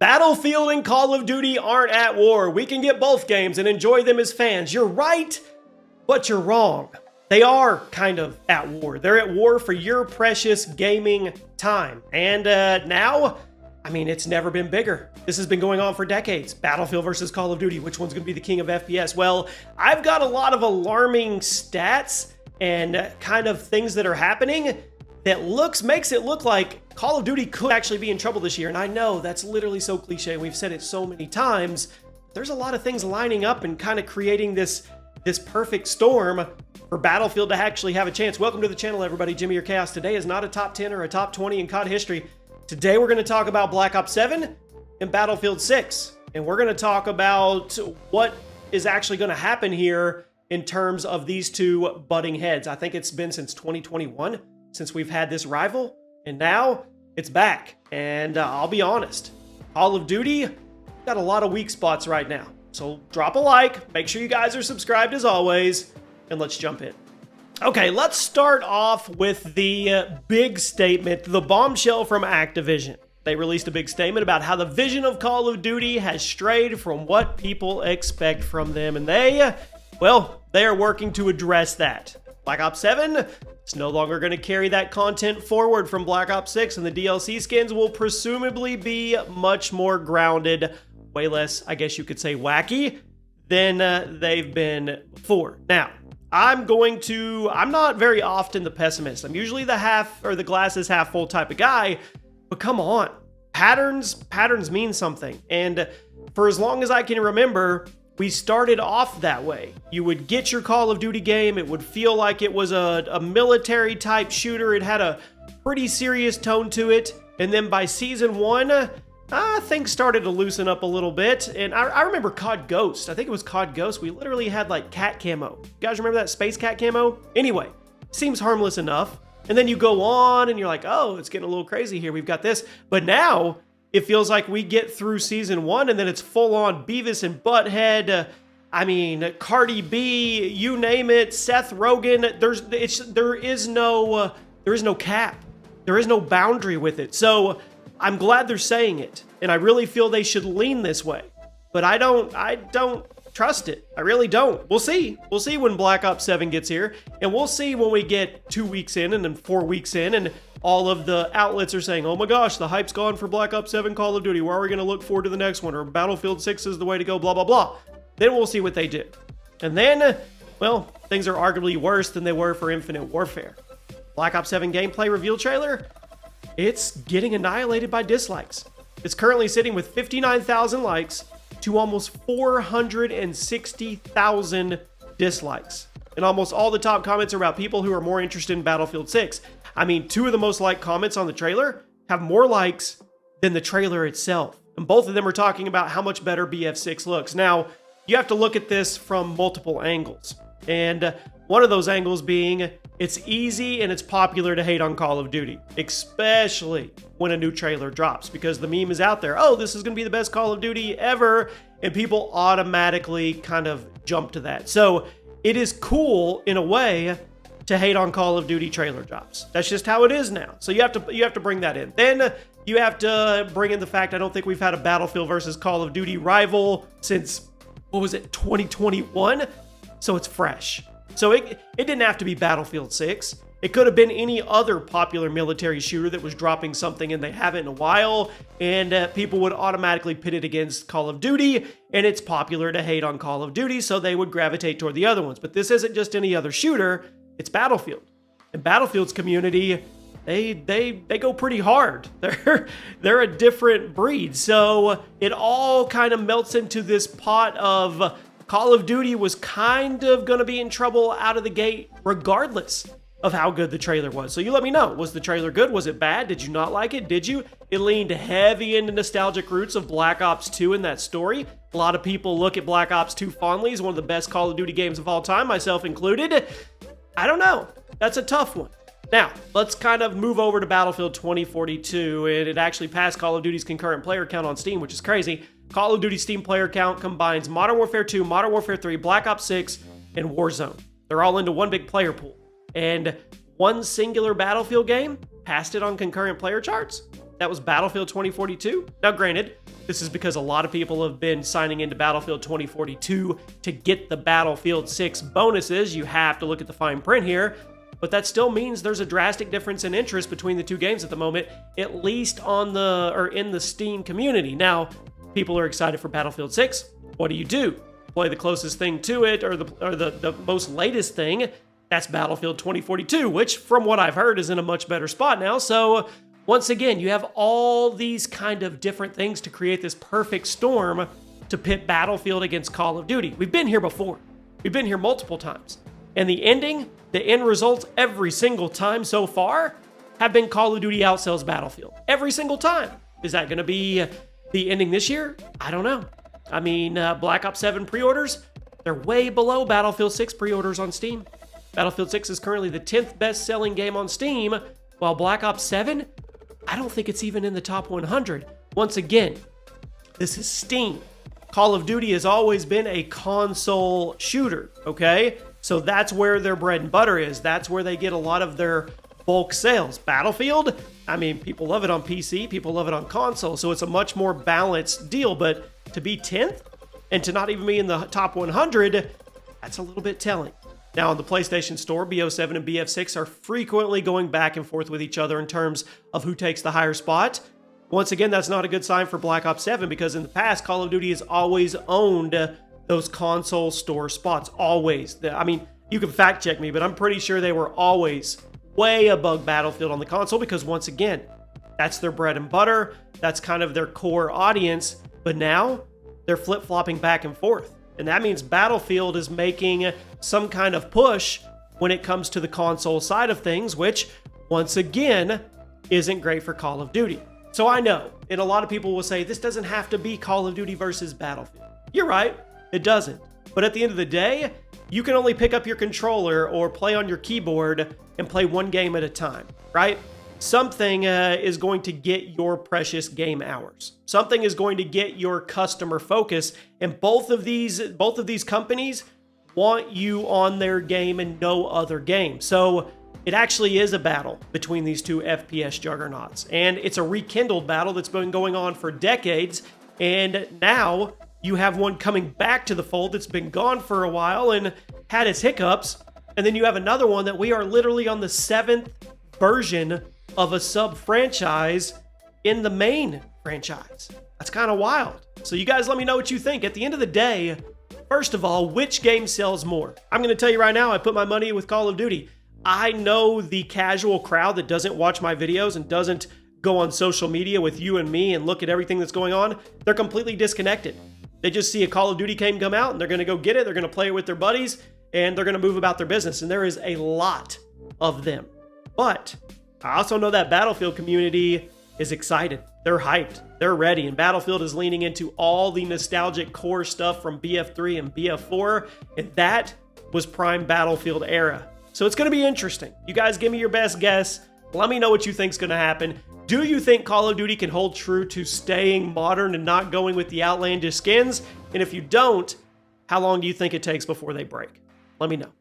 Battlefield and Call of Duty aren't at war. We can get both games and enjoy them as fans. You're right, but you're wrong. They are kind of at war. They're at war for your precious gaming time. And now, I mean, it's never been bigger. This has been going on for decades. Battlefield versus Call of Duty. Which one's going to be the king of FPS? Well, I've got a lot of alarming stats and kind of things that are happening that makes it look like Call of Duty could actually be in trouble this year. And I know that's literally so cliche. We've said it so many times. There's a lot of things lining up and kind of creating this perfect storm for Battlefield to actually have a chance. Welcome to the channel, everybody. Jimmy or Chaos. Today is not a top 10 or a top 20 in COD history. Today we're going to talk about Black Ops 7 and Battlefield 6. And we're going to talk about what is actually going to happen here in terms of these two butting heads. I think it's been since 2021 since we've had this rival, and now it's back. And I'll be honest, Call of Duty got a lot of weak spots right now. So drop a like, make sure you guys are subscribed as always, and let's jump in. Okay, let's start off with the big statement, the bombshell from Activision. They released a big statement about how the vision of Call of Duty has strayed from what people expect from them, and they are working to address that. Black Ops 7 is no longer going to carry that content forward from Black Ops 6, and the DLC skins will presumably be much more grounded, way less, I guess you could say, wacky than they've been before. Now, I'm not very often the pessimist. I'm usually the glass is half full type of guy, but come on. Patterns mean something. And for as long as I can remember, we started off that way. You would get your Call of Duty game. It would feel like it was a military type shooter. It had a pretty serious tone to it. And then by season 1, things started to loosen up a little bit. And I remember COD Ghost. I think it was COD Ghost. We literally had like cat camo. You guys remember that space cat camo? Anyway, seems harmless enough. And then you go on and you're like, oh, it's getting a little crazy here. We've got this. But now it feels like we get through season 1 and then it's full on Beavis and Butthead. Cardi B, you name it, Seth Rogen. There is no cap. There is no boundary with it. So I'm glad they're saying it, and I really feel they should lean this way. But I don't trust it. I really don't. We'll see. We'll see when Black Ops 7 gets here, and we'll see when we get 2 weeks in and then 4 weeks in, and all of the outlets are saying, oh my gosh, the hype's gone for Black Ops 7 Call of Duty. Where are we going to look forward to the next one? Or Battlefield 6 is the way to go, blah, blah, blah. Then we'll see what they do. And then, things are arguably worse than they were for Infinite Warfare. Black Ops 7 gameplay reveal trailer, it's getting annihilated by dislikes. It's currently sitting with 59,000 likes to almost 460,000 dislikes. And almost all the top comments are about people who are more interested in Battlefield 6. I mean, 2 of the most liked comments on the trailer have more likes than the trailer itself. And both of them are talking about how much better BF6 looks. Now, you have to look at this from multiple angles. And one of those angles being, it's easy and it's popular to hate on Call of Duty, especially when a new trailer drops, because the meme is out there. Oh, this is going to be the best Call of Duty ever. And people automatically kind of jump to that. So it is cool in a way to hate on Call of Duty trailer drops. That's just how it is now. So you have to bring that in. Then you have to bring in the fact I don't think we've had a Battlefield versus Call of Duty rival since, 2021? So it's fresh. So it didn't have to be Battlefield 6. It could have been any other popular military shooter that was dropping something and they haven't in a while, and people would automatically pit it against Call of Duty, and it's popular to hate on Call of Duty, so they would gravitate toward the other ones. But this isn't just any other shooter, it's Battlefield. And Battlefield's community, they go pretty hard. They're a different breed. So it all kind of melts into this pot of Call of Duty was kind of going to be in trouble out of the gate regardless of how good the trailer was. So you let me know. Was the trailer good? Was it bad? Did you not like it? Did you? It leaned heavy into nostalgic roots of Black Ops 2 in that story. A lot of people look at Black Ops 2 fondly as one of the best Call of Duty games of all time, myself included. I don't know. That's a tough one. Now, let's kind of move over to Battlefield 2042, and it actually passed Call of Duty's concurrent player count on Steam, which is crazy. Call of Duty Steam player count combines Modern Warfare 2, Modern Warfare 3, Black Ops 6, and Warzone. They're all into one big player pool. And one singular Battlefield game passed it on concurrent player charts. That was Battlefield 2042. Now, granted, this is because a lot of people have been signing into Battlefield 2042 to get the Battlefield 6 bonuses. You have to look at the fine print here. But that still means there's a drastic difference in interest between the two games at the moment, at least in the Steam community. Now, people are excited for Battlefield 6. What do? Play the closest thing to it, or the most latest thing. That's Battlefield 2042, which, from what I've heard, is in a much better spot now. So, once again, you have all these kind of different things to create this perfect storm to pit Battlefield against Call of Duty. We've been here before. We've been here multiple times. And the end results every single time so far have been Call of Duty outsells Battlefield. Every single time. Is that going to be the ending this year? I don't know. I mean, Black Ops 7 pre-orders, they're way below Battlefield 6 pre-orders on Steam. Battlefield 6 is currently the 10th best-selling game on Steam, while Black Ops 7, I don't think it's even in the top 100. Once again, this is Steam. Call of Duty has always been a console shooter, okay? So that's where their bread and butter is. That's where they get a lot of their bulk sales. Battlefield, I mean, people love it on PC, people love it on console, so it's a much more balanced deal. But to be 10th and to not even be in the top 100, that's a little bit telling. Now, on the PlayStation Store, BO7 and BF6 are frequently going back and forth with each other in terms of who takes the higher spot. Once again, that's not a good sign for Black Ops 7 because in the past, Call of Duty has always owned those console store spots. Always. I mean, you can fact check me, but I'm pretty sure they were always way above Battlefield on the console because, once again, that's their bread and butter. That's kind of their core audience. But now, they're flip-flopping back and forth. And that means Battlefield is making some kind of push when it comes to the console side of things, which, once again, isn't great for Call of Duty. So I know, and a lot of people will say, this doesn't have to be Call of Duty versus Battlefield. You're right, it doesn't. But at the end of the day, you can only pick up your controller or play on your keyboard and play one game at a time, right? Something is going to get your precious game hours. Something is going to get your customer focus, and both of these companies want you on their game and no other game. So it actually is a battle between these two FPS juggernauts, and it's a rekindled battle that's been going on for decades, and now you have one coming back to the fold that's been gone for a while and had its hiccups, and then you have another one that we are literally on the 7th version of a sub-franchise in the main franchise. That's kind of wild. So you guys let me know what you think. At the end of the day, first of all, which game sells more? I'm going to tell you right now, I put my money with Call of Duty. I know the casual crowd that doesn't watch my videos and doesn't go on social media with you and me and look at everything that's going on. They're completely disconnected. They just see a Call of Duty game come out and they're going to go get it. They're going to play it with their buddies and they're going to move about their business. And there is a lot of them. But I also know that Battlefield community is excited. They're hyped. They're ready. And Battlefield is leaning into all the nostalgic core stuff from BF3 and BF4. And that was prime Battlefield era. So it's going to be interesting. You guys give me your best guess. Let me know what you think is going to happen. Do you think Call of Duty can hold true to staying modern and not going with the outlandish skins? And if you don't, how long do you think it takes before they break? Let me know.